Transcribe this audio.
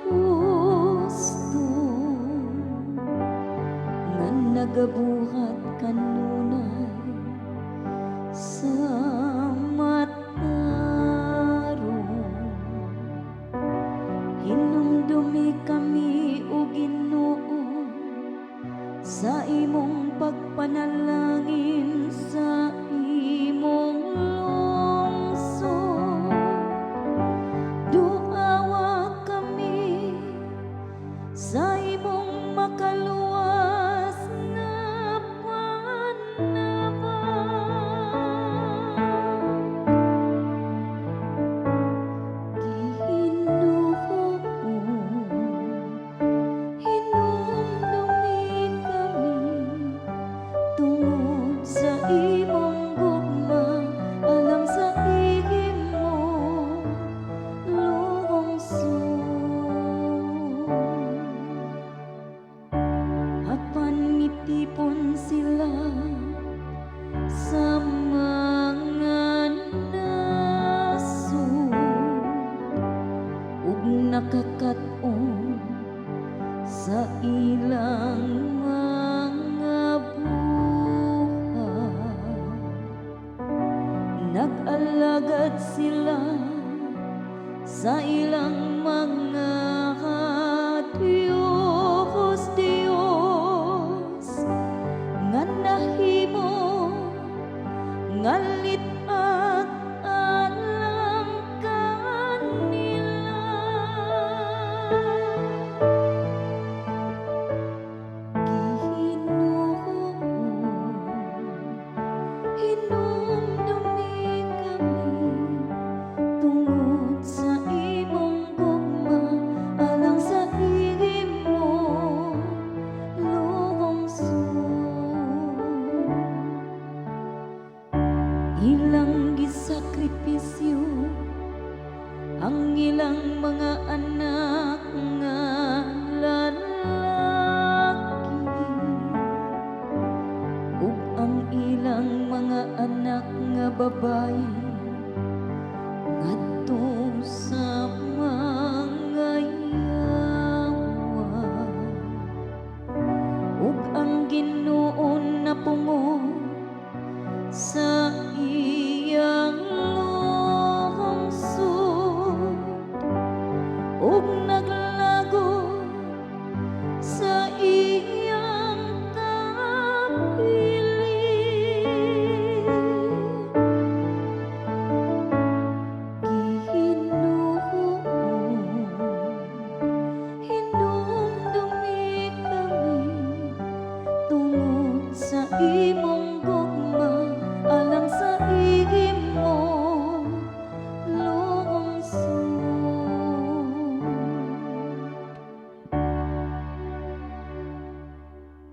husto nga nagabuhat kanunay sa matarong. Hinumdumi kami o Ginoo sa imong pagpanalangin, sa imong lungsod. Duawa kami sa imong makaluwas na panabang. Ginoo, hinumdumi kami tungod sa imong gugma, alang sa imong lungsod. Apan mitipon sila sa mga nasud ug nakakat-on sa ilang mga buhat. Nag-alagad sila sa ilang mga Diyos nga nahimo nga lit-at alang kanila. Ginoo, hinumdumi kami tungod sa imong gugma, alang sa imong lungsod. Ilang gisakripisyo ang ilang mga anak nga lalaki ug ang ilang mga anak nga babayi ngadto sa mga yawa. Ug ang Ginoo napungo sa iyang lungsod ug naglago sa iyang kapiling. Ginoo, hinumdumi kami tungod sa imong